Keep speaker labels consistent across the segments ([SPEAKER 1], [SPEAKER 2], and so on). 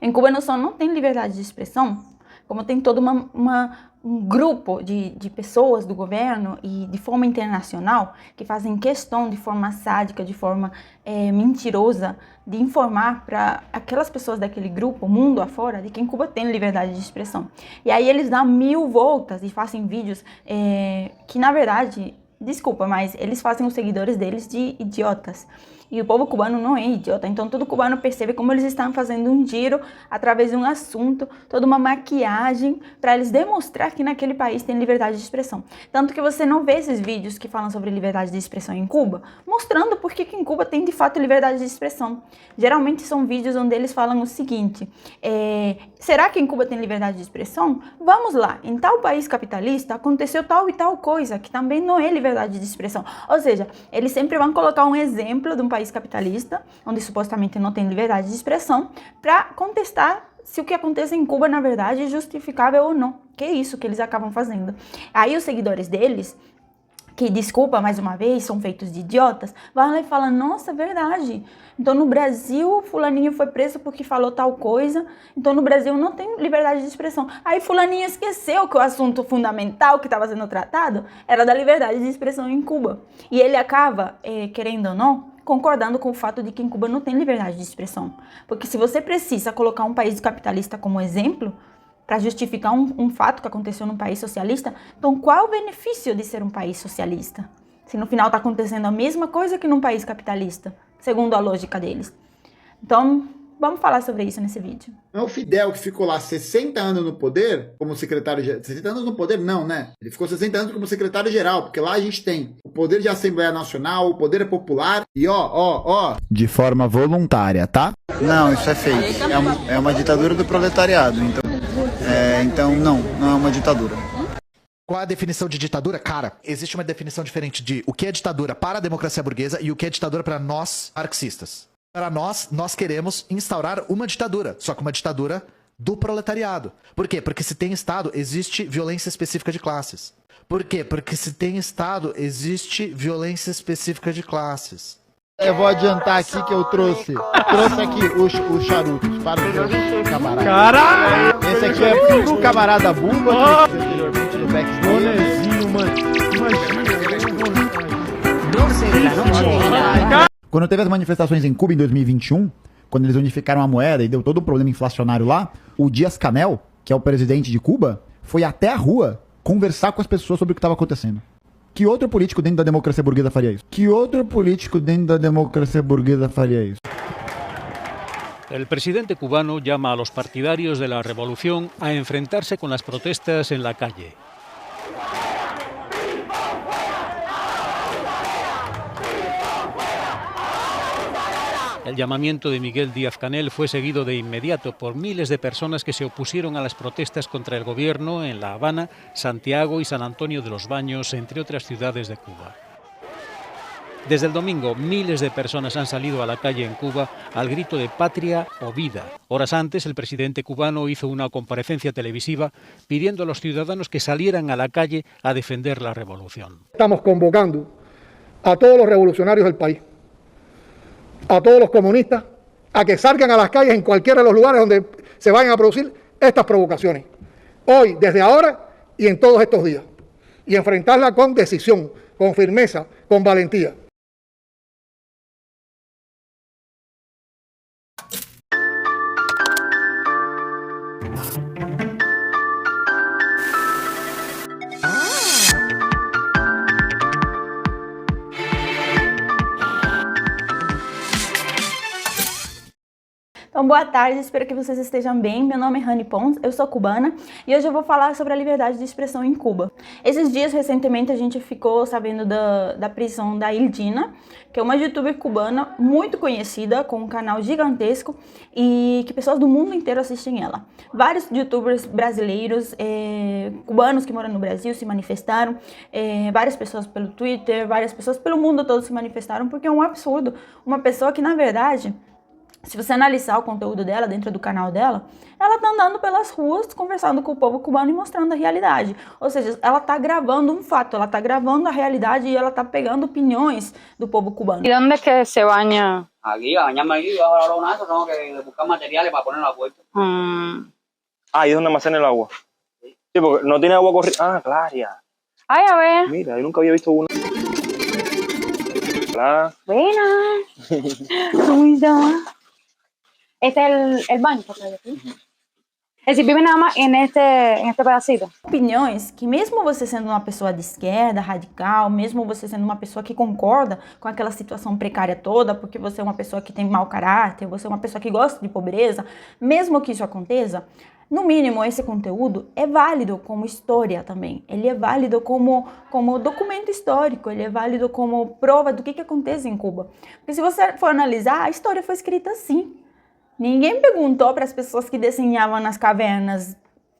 [SPEAKER 1] Em Cuba não só não tem liberdade de expressão, como tem todo um grupo de pessoas do governo e de forma internacional que fazem questão de forma sádica, de forma mentirosa, de informar para aquelas pessoas daquele grupo, mundo afora, de que em Cuba tem liberdade de expressão. E aí eles dão 1000 voltas e fazem vídeos que, na verdade, desculpa, mas eles fazem os seguidores deles de idiotas. E o povo cubano não é idiota, então todo cubano percebe como eles estão fazendo um giro através de um assunto, toda uma maquiagem para eles demonstrar que naquele país tem liberdade de expressão. Tanto que você não vê esses vídeos que falam sobre liberdade de expressão em Cuba, mostrando por que em Cuba tem de fato liberdade de expressão. Geralmente são vídeos onde eles falam o seguinte, será que em Cuba tem liberdade de expressão? Vamos lá, em tal país capitalista aconteceu tal e tal coisa, que também não é liberdade de expressão. Ou seja, eles sempre vão colocar um exemplo de um país capitalista, onde supostamente não tem liberdade de expressão, para contestar se o que acontece em Cuba, na verdade, é justificável ou não. Que é isso que eles acabam fazendo. Aí os seguidores deles, que, desculpa, mais uma vez, são feitos de idiotas, vão lá e falam, nossa, verdade. Então no Brasil, fulaninho foi preso porque falou tal coisa, então no Brasil não tem liberdade de expressão. Aí fulaninho esqueceu que o assunto fundamental que estava sendo tratado era da liberdade de expressão em Cuba. E ele acaba, querendo ou não, concordando com o fato de que em Cuba não tem liberdade de expressão. Porque se você precisa colocar um país capitalista como exemplo, para justificar um fato que aconteceu num país socialista, então qual é o benefício de ser um país socialista? Se no final está acontecendo a mesma coisa que num país capitalista, segundo a lógica deles. Então, vamos falar sobre isso nesse vídeo.
[SPEAKER 2] Não é o Fidel que ficou lá 60 anos no poder, como secretário-geral. 60 anos no poder, não, né? Ele ficou 60 anos como secretário-geral, porque lá a gente tem o poder de Assembleia Nacional, o poder popular, e de forma voluntária, tá?
[SPEAKER 3] Não, isso é fake. É uma ditadura do proletariado, então não é uma ditadura.
[SPEAKER 4] Qual é a definição de ditadura? Cara, existe uma definição diferente de o que é ditadura para a democracia burguesa e o que é ditadura para nós marxistas. Para nós queremos instaurar uma ditadura, só que uma ditadura do proletariado. Por quê? Porque se tem Estado, existe violência específica de classes. Por quê? Porque se tem Estado, existe violência específica de classes.
[SPEAKER 2] Eu vou adiantar aqui que eu trouxe aqui os charutos para os meus camaradas. Caralho! Esse aqui é pro camarada Bumba, que anteriormente no backstage. Quando teve as manifestações em Cuba em 2021, quando eles unificaram a moeda e deu todo o problema inflacionário lá, o Díaz-Canel, que é o presidente de Cuba, foi até a rua conversar com as pessoas sobre o que estava acontecendo. Que outro político dentro da democracia burguesa faria isso?
[SPEAKER 5] El presidente cubano llama a los partidarios de la revolución a enfrentarse con las protestas en la calle. El llamamiento de Miguel Díaz-Canel fue seguido de inmediato por miles de personas que se opusieron a las protestas contra el gobierno en La Habana, Santiago y San Antonio de los Baños, entre otras ciudades de Cuba. Desde el domingo, miles de personas han salido a la calle en Cuba al grito de patria o vida. Horas antes, el presidente cubano hizo una comparecencia televisiva pidiendo a los ciudadanos que salieran a la calle a defender la revolución.
[SPEAKER 6] Estamos convocando a todos los revolucionarios del país, a todos los comunistas, a que salgan a las calles en cualquiera de los lugares donde se vayan a producir estas provocaciones. Hoy, desde ahora y en todos estos días. Y enfrentarla con decisión, con firmeza, con valentía.
[SPEAKER 1] Então, boa tarde, espero que vocês estejam bem. Meu nome é Rani Pons, eu sou cubana e hoje eu vou falar sobre a liberdade de expressão em Cuba. Esses dias, recentemente, a gente ficou sabendo da prisão da Ildina, que é uma youtuber cubana muito conhecida, com um canal gigantesco e que pessoas do mundo inteiro assistem ela. Vários youtubers brasileiros, cubanos que moram no Brasil se manifestaram, várias pessoas pelo Twitter, várias pessoas pelo mundo todo se manifestaram, porque é um absurdo uma pessoa que, na verdade, se você analisar o conteúdo dela dentro do canal dela, ela tá andando pelas ruas, conversando com o povo cubano e mostrando a realidade. Ou seja, ela tá gravando um fato, ela tá gravando a realidade e ela tá pegando opiniões do povo cubano.
[SPEAKER 7] ¿Y dónde es que se baña Aquí, a bañarme aquí, bajo la lona, eso tengo que buscar materiales para poner la puerta.
[SPEAKER 8] Ahí es donde almacena el agua. Sí, porque no tiene agua corriente. Ah, Claria.
[SPEAKER 9] Ay, a ver.
[SPEAKER 8] Mira, yo nunca había visto una. Claro.
[SPEAKER 9] Buena. Cuida. Este es el baño. Es decir, vive nada más en este pedacito.
[SPEAKER 1] Opiniões que mesmo você sendo uma pessoa de esquerda, radical, mesmo você sendo uma pessoa que concorda com aquela situação precária toda, porque você é uma pessoa que tem mau caráter, você é uma pessoa que gosta de pobreza, mesmo que isso aconteça, no mínimo esse conteúdo é válido como história também. Ele é válido como documento histórico, ele é válido como prova do que acontece em Cuba. Porque se você for analisar, a história foi escrita assim. Ninguém perguntou para as pessoas que desenhavam nas cavernas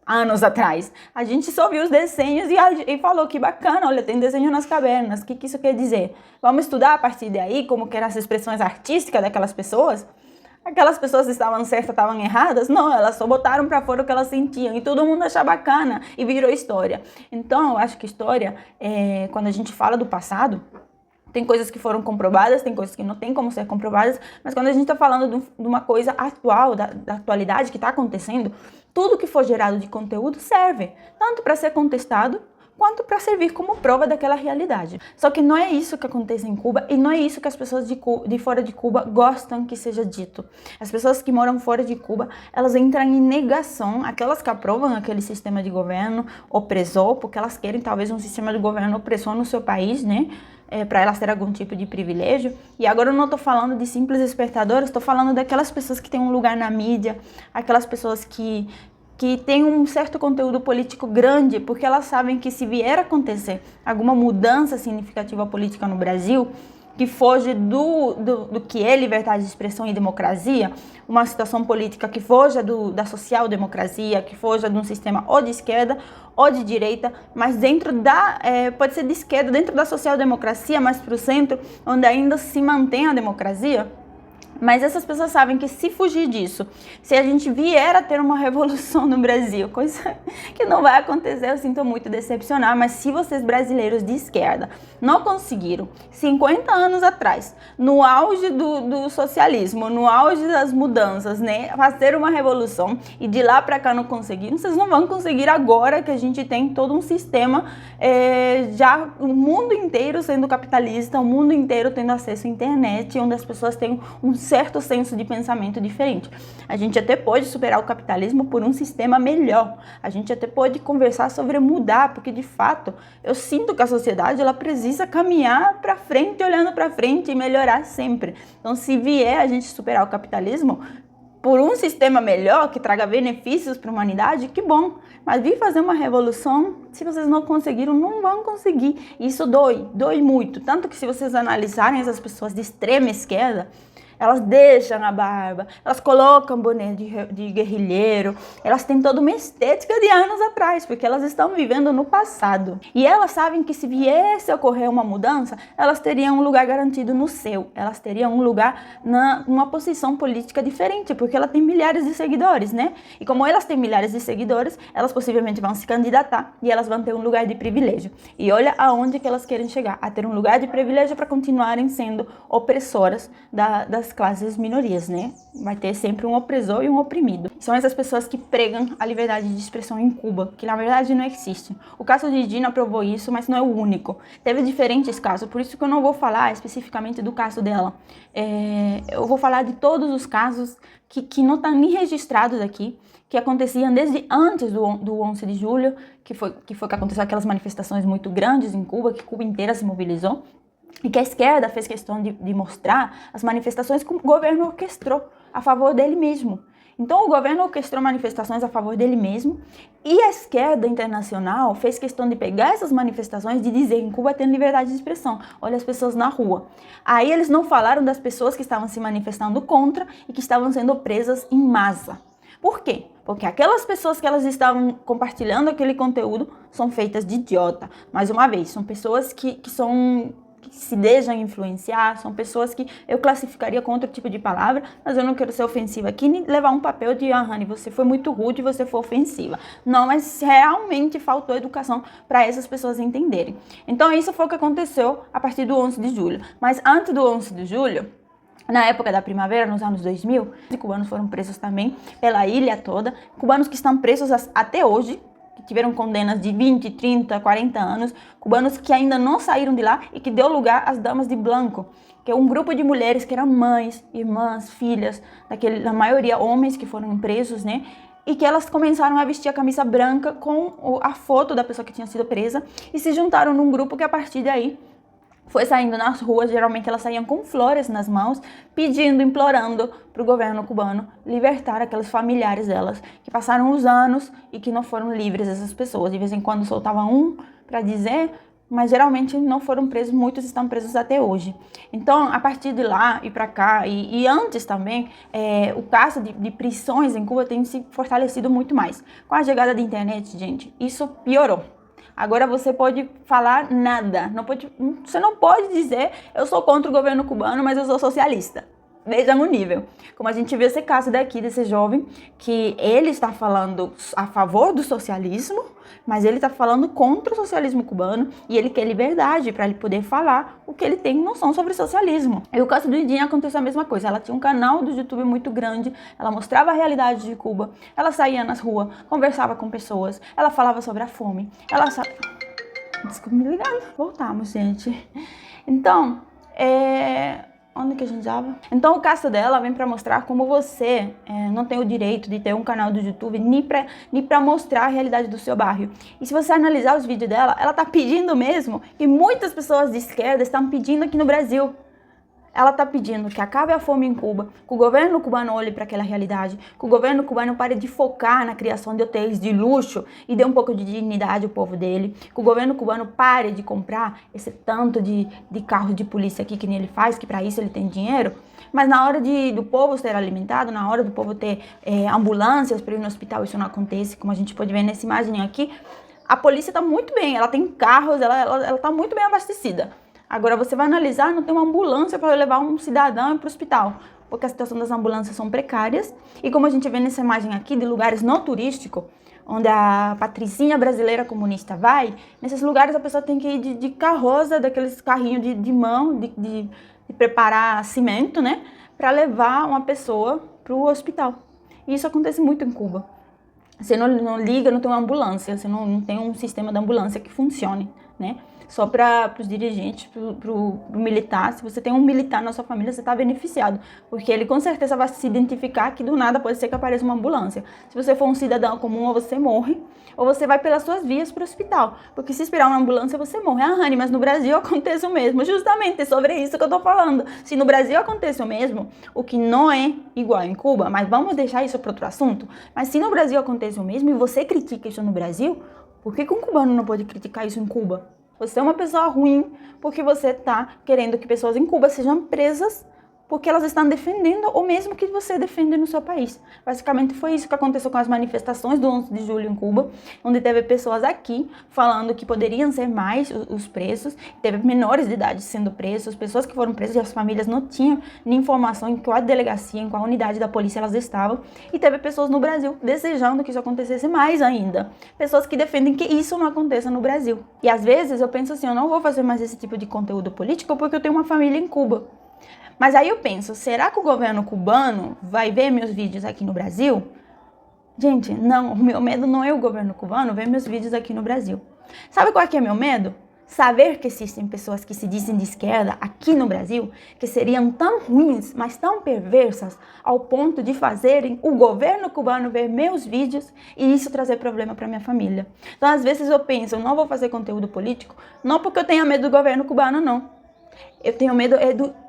[SPEAKER 1] anos atrás. A gente só viu os desenhos e falou que bacana, olha, tem desenho nas cavernas. O que isso quer dizer? Vamos estudar a partir daí como que eram as expressões artísticas daquelas pessoas? Aquelas pessoas estavam certas, estavam erradas? Não, elas só botaram para fora o que elas sentiam e todo mundo achava bacana e virou história. Então, eu acho que história, quando a gente fala do passado, tem coisas que foram comprovadas, tem coisas que não tem como ser comprovadas, mas quando a gente está falando de uma coisa atual, da atualidade que está acontecendo, tudo que for gerado de conteúdo serve, tanto para ser contestado, quanto para servir como prova daquela realidade. Só que não é isso que acontece em Cuba e não é isso que as pessoas de fora de Cuba gostam que seja dito. As pessoas que moram fora de Cuba, elas entram em negação, aquelas que aprovam aquele sistema de governo opressor, porque elas querem talvez um sistema de governo opressor no seu país, né? Para elas terem algum tipo de privilégio. E agora eu não estou falando de simples espectadores, estou falando daquelas pessoas que têm um lugar na mídia, aquelas pessoas que têm um certo conteúdo político grande, porque elas sabem que se vier a acontecer alguma mudança significativa política no Brasil, que foge do que é liberdade de expressão e democracia, uma situação política que foja da social-democracia, que foja de um sistema ou de esquerda ou de direita, mas dentro pode ser de esquerda, dentro da social-democracia, mas para o centro, onde ainda se mantém a democracia. Mas essas pessoas sabem que se fugir disso, se a gente vier a ter uma revolução no Brasil, coisa que não vai acontecer, eu sinto muito decepcionar, mas se vocês brasileiros de esquerda não conseguiram, 50 anos atrás, no auge do socialismo, no auge das mudanças, né, fazer uma revolução e de lá para cá não conseguiram, vocês não vão conseguir agora que a gente tem todo um sistema, já o mundo inteiro sendo capitalista, o mundo inteiro tendo acesso à internet, onde as pessoas têm um certo senso de pensamento diferente. A gente até pode superar o capitalismo por um sistema melhor. A gente até pode conversar sobre mudar, porque de fato eu sinto que a sociedade ela precisa caminhar para frente, olhando para frente e melhorar sempre. Então, se vier a gente superar o capitalismo por um sistema melhor que traga benefícios para a humanidade, que bom. Mas vir fazer uma revolução, se vocês não conseguiram, não vão conseguir. Isso dói muito. Tanto que se vocês analisarem essas pessoas de extrema esquerda, elas deixam a barba, elas colocam boné de guerrilheiro, elas têm toda uma estética de anos atrás, porque elas estão vivendo no passado. E elas sabem que se viesse a ocorrer uma mudança, elas teriam um lugar garantido no céu, elas teriam um lugar numa posição política diferente, porque ela tem milhares de seguidores, né? E como elas têm milhares de seguidores, elas possivelmente vão se candidatar e elas vão ter um lugar de privilégio. E olha aonde que elas querem chegar, a ter um lugar de privilégio para continuarem sendo opressoras das classes minorias, né? Vai ter sempre um opressor e um oprimido. São essas pessoas que pregam a liberdade de expressão em Cuba, que na verdade não existe. O caso de Dina provou isso, mas não é o único. Teve diferentes casos, por isso que eu não vou falar especificamente do caso dela. Eu vou falar de todos os casos que não estão nem registrados aqui, que aconteciam desde antes do 11 de julho, que foi que aconteceu aquelas manifestações muito grandes em Cuba, que Cuba inteira se mobilizou. E que a esquerda fez questão de mostrar as manifestações que o governo orquestrou a favor dele mesmo. Então, o governo orquestrou manifestações a favor dele mesmo e a esquerda internacional fez questão de pegar essas manifestações e de dizer que em Cuba tem liberdade de expressão. Olha as pessoas na rua. Aí eles não falaram das pessoas que estavam se manifestando contra e que estavam sendo presas em massa. Por quê? Porque aquelas pessoas que elas estavam compartilhando aquele conteúdo são feitas de idiota. Mais uma vez, são pessoas que se deixam influenciar, são pessoas que eu classificaria com outro tipo de palavra, mas eu não quero ser ofensiva aqui, nem levar um papel de Rani, você foi muito rude, você foi ofensiva. Não, mas realmente faltou educação para essas pessoas entenderem. Então isso foi o que aconteceu a partir do 11 de julho. Mas antes do 11 de julho, Na época da primavera, nos anos 2000, cubanos foram presos também pela ilha toda. Cubanos que estão presos até hoje, que tiveram condenas de 20, 30, 40 anos. Cubanos que ainda não saíram de lá e que deu lugar às Damas de Blanco, que é um grupo de mulheres que eram mães, irmãs, filhas, na maioria homens que foram presos, né? E que elas começaram a vestir a camisa branca com a foto da pessoa que tinha sido presa e se juntaram num grupo que a partir daí foi saindo nas ruas. Geralmente elas saíam com flores nas mãos, pedindo, implorando para o governo cubano libertar aqueles familiares delas, que passaram os anos e que não foram livres, essas pessoas. De vez em quando soltavam um para dizer, mas geralmente não foram presos, muitos estão presos até hoje. Então, a partir de lá e para cá, e antes também, o caso de prisões em Cuba tem se fortalecido muito mais. Com a chegada da internet, gente, isso piorou. Agora você pode falar nada, você não pode dizer eu sou contra o governo cubano, mas eu sou socialista. Vejam o nível. Como a gente vê esse caso daqui, desse jovem, que ele está falando a favor do socialismo, mas ele está falando contra o socialismo cubano e ele quer liberdade para ele poder falar o que ele tem noção sobre socialismo. E o caso do Idinha aconteceu a mesma coisa. Ela tinha um canal do YouTube muito grande, ela mostrava a realidade de Cuba, ela saía nas ruas, conversava com pessoas, ela falava sobre a fome, Desculpa me ligando. Voltamos, gente. Então, onde que a gente estava? Então o caso dela vem para mostrar como você não tem o direito de ter um canal do YouTube nem para mostrar a realidade do seu bairro. E se você analisar os vídeos dela, ela tá pedindo mesmo, e muitas pessoas de esquerda estão pedindo aqui no Brasil. Ela está pedindo que acabe a fome em Cuba, que o governo cubano olhe para aquela realidade, que o governo cubano pare de focar na criação de hotéis de luxo e dê um pouco de dignidade ao povo dele, que o governo cubano pare de comprar esse tanto de carros de polícia aqui que nem ele faz, que para isso ele tem dinheiro, mas na hora do povo ser alimentado, na hora do povo ter ambulâncias para ir no hospital, isso não acontece, como a gente pode ver nessa imagem aqui. A polícia está muito bem, ela tem carros, ela está muito bem abastecida. Agora você vai analisar, não tem uma ambulância para levar um cidadão para o hospital, porque a situação das ambulâncias são precárias. E como a gente vê nessa imagem aqui, de lugares não turísticos, onde a patricinha brasileira comunista vai, nesses lugares a pessoa tem que ir de carroça, daqueles carrinhos de mão, de preparar cimento, né, para levar uma pessoa para o hospital. E isso acontece muito em Cuba. Você não liga, não tem uma ambulância, você não tem um sistema de ambulância que funcione, né? Só para os dirigentes, para o militar. Se você tem um militar na sua família, você está beneficiado, porque ele com certeza vai se identificar que do nada pode ser que apareça uma ambulância. Se você for um cidadão comum, ou você morre, ou você vai pelas suas vias para o hospital, porque se esperar uma ambulância, você morre. Rani, mas no Brasil acontece o mesmo. Justamente sobre isso que eu estou falando. Se no Brasil acontece o mesmo, o que não é igual em Cuba, mas vamos deixar isso para outro assunto, mas se no Brasil acontece o mesmo e você critica isso no Brasil, por que um cubano não pode criticar isso em Cuba? Você é uma pessoa ruim porque você está querendo que pessoas em Cuba sejam presas porque elas estão defendendo o mesmo que você defende no seu país. Basicamente foi isso que aconteceu com as manifestações do 11 de julho em Cuba, onde teve pessoas aqui falando que poderiam ser mais os presos, teve menores de idade sendo presos, pessoas que foram presas e as famílias não tinham nem informação em qual delegacia, em qual unidade da polícia elas estavam, e teve pessoas no Brasil desejando que isso acontecesse mais ainda, pessoas que defendem que isso não aconteça no Brasil. E às vezes eu penso assim, eu não vou fazer mais esse tipo de conteúdo político porque eu tenho uma família em Cuba. Mas aí eu penso, será que o governo cubano vai ver meus vídeos aqui no Brasil? Gente, não, o meu medo não é o governo cubano ver meus vídeos aqui no Brasil. Sabe qual é que é meu medo? Saber que existem pessoas que se dizem de esquerda aqui no Brasil, que seriam tão ruins, mas tão perversas, ao ponto de fazerem o governo cubano ver meus vídeos e isso trazer problema para minha família. Então, às vezes eu penso, eu não vou fazer conteúdo político, não porque eu tenha medo do governo cubano, não. Eu tenho medo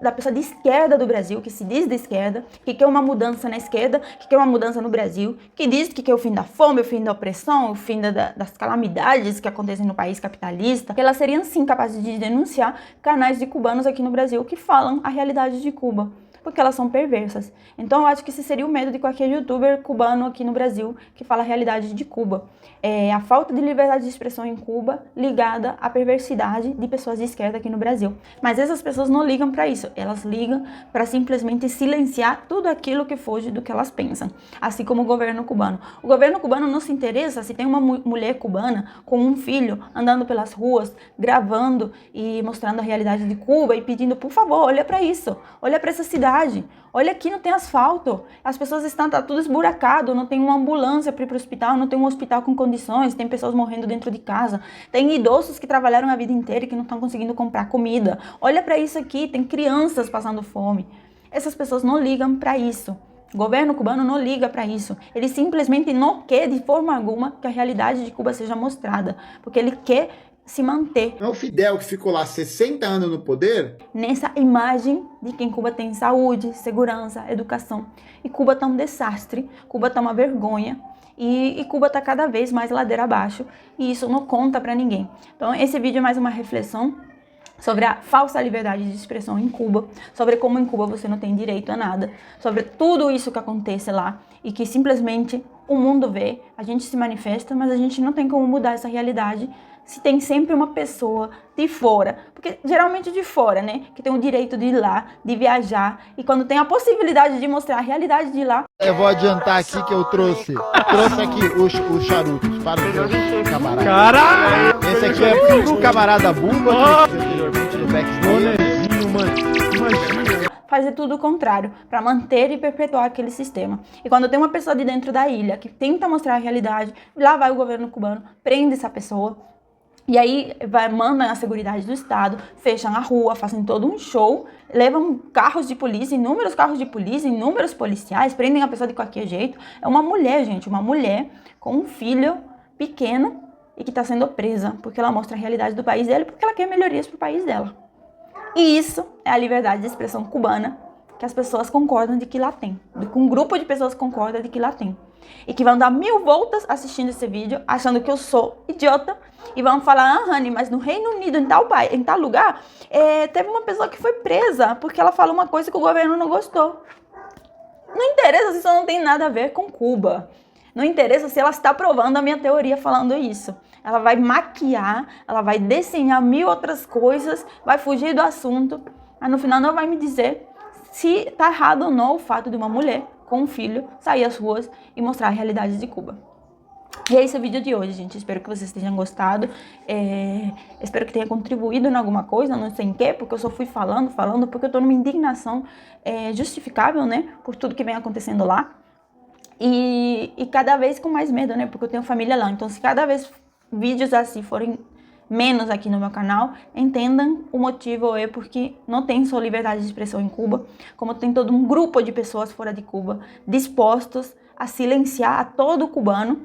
[SPEAKER 1] da pessoa de esquerda do Brasil, que se diz de esquerda, que quer uma mudança na esquerda, que quer uma mudança no Brasil, que diz que quer o fim da fome, o fim da opressão, o fim das calamidades que acontecem no país capitalista, que elas seriam sim capazes de denunciar canais de cubanos aqui no Brasil que falam a realidade de Cuba, porque elas são perversas. Então eu acho que esse seria o medo de qualquer youtuber cubano aqui no Brasil que fala a realidade de Cuba. A falta de liberdade de expressão em Cuba ligada à perversidade de pessoas de esquerda aqui no Brasil. Mas essas pessoas não ligam para isso, elas ligam para simplesmente silenciar tudo aquilo que foge do que elas pensam, assim como o governo cubano. O governo cubano não se interessa se tem uma mulher cubana com um filho andando pelas ruas, gravando e mostrando a realidade de Cuba e pedindo, por favor, olha para isso, olha para essa cidade, realidade. Olha aqui, não tem asfalto, as pessoas estão tudo esburacado, não tem uma ambulância para ir para o hospital, não tem um hospital com condições, tem pessoas morrendo dentro de casa, tem idosos que trabalharam a vida inteira e que não estão conseguindo comprar comida. Olha para isso aqui, tem crianças passando fome. Essas pessoas não ligam para isso. O governo cubano não liga para isso. Ele simplesmente não quer de forma alguma que a realidade de Cuba seja mostrada, porque ele quer se manter.
[SPEAKER 2] Não é o Fidel que ficou lá 60 anos no poder?
[SPEAKER 1] Nessa imagem de que em Cuba tem saúde, segurança, educação. E Cuba tá um desastre, Cuba tá uma vergonha. E Cuba tá cada vez mais ladeira abaixo. E isso não conta para ninguém. Então esse vídeo é mais uma reflexão sobre a falsa liberdade de expressão em Cuba, sobre como em Cuba você não tem direito a nada, sobre tudo isso que acontece lá e que simplesmente o mundo vê, a gente se manifesta, mas a gente não tem como mudar essa realidade se tem sempre uma pessoa de fora, porque geralmente de fora, né, que tem o direito de ir lá, de viajar, e quando tem a possibilidade de mostrar a realidade de lá...
[SPEAKER 2] Eu vou adiantar aqui que eu trouxe aqui os charutos para os meus camaradas. Caralho! Esse aqui é pro camarada Bumba, que anteriormente no backstage.
[SPEAKER 1] Fazer tudo o contrário, para manter e perpetuar aquele sistema. E quando tem uma pessoa de dentro da ilha que tenta mostrar a realidade, lá vai o governo cubano, prende essa pessoa, e aí mandam a seguridade do Estado, fecham a rua, fazem todo um show, levam carros de polícia, inúmeros carros de polícia, inúmeros policiais, prendem a pessoa de qualquer jeito. É uma mulher, gente, uma mulher com um filho pequeno e que está sendo presa, porque ela mostra a realidade do país dela e porque ela quer melhorias para o país dela. E isso é a liberdade de expressão cubana que as pessoas concordam de que lá tem, que um grupo de pessoas concorda de que lá tem. E que vão dar 1000 voltas assistindo esse vídeo, achando que eu sou idiota, e vão falar, Rani, mas no Reino Unido, em tal lugar, teve uma pessoa que foi presa, porque ela falou uma coisa que o governo não gostou. Não interessa se isso não tem nada a ver com Cuba. Não interessa se ela está provando a minha teoria falando isso. Ela vai maquiar, ela vai desenhar 1000 outras coisas, vai fugir do assunto, mas no final não vai me dizer se está errado ou não o fato de uma mulher com um filho sair às ruas e mostrar a realidade de Cuba. E é esse o vídeo de hoje, gente. Espero que vocês tenham gostado. Espero que tenha contribuído em alguma coisa, não sei em quê, porque eu só fui falando, porque eu tô numa indignação justificável, né, por tudo que vem acontecendo lá. E cada vez com mais medo, né, porque eu tenho família lá. Então, se cada vez vídeos assim forem menos aqui no meu canal, entendam o motivo é porque não tem só liberdade de expressão em Cuba, como tem todo um grupo de pessoas fora de Cuba dispostos a silenciar a todo cubano,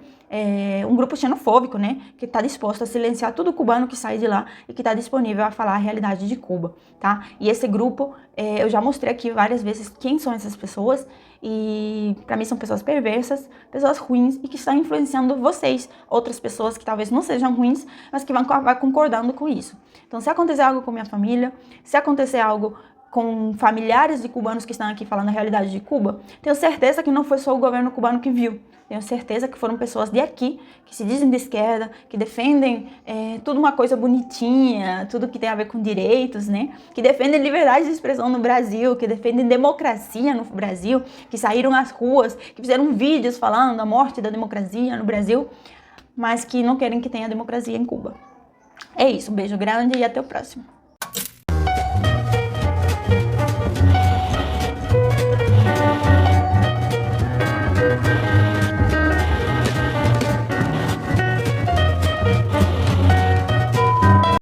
[SPEAKER 1] um grupo xenofóbico, né, que está disposto a silenciar todo cubano que sai de lá e que está disponível a falar a realidade de Cuba, tá? E esse grupo, eu já mostrei aqui várias vezes quem são essas pessoas e para mim são pessoas perversas, pessoas ruins e que estão influenciando vocês, outras pessoas que talvez não sejam ruins, mas que vão concordando com isso. Então, se acontecer algo com minha família, se acontecer algo com familiares de cubanos que estão aqui falando a realidade de Cuba, tenho certeza que não foi só o governo cubano que viu. Tenho certeza que foram pessoas de aqui, que se dizem de esquerda, que defendem tudo uma coisa bonitinha, tudo que tem a ver com direitos, né? Que defendem liberdade de expressão no Brasil, que defendem democracia no Brasil, que saíram às ruas, que fizeram vídeos falando da morte da democracia no Brasil, mas que não querem que tenha democracia em Cuba. É isso, um beijo grande e até o próximo.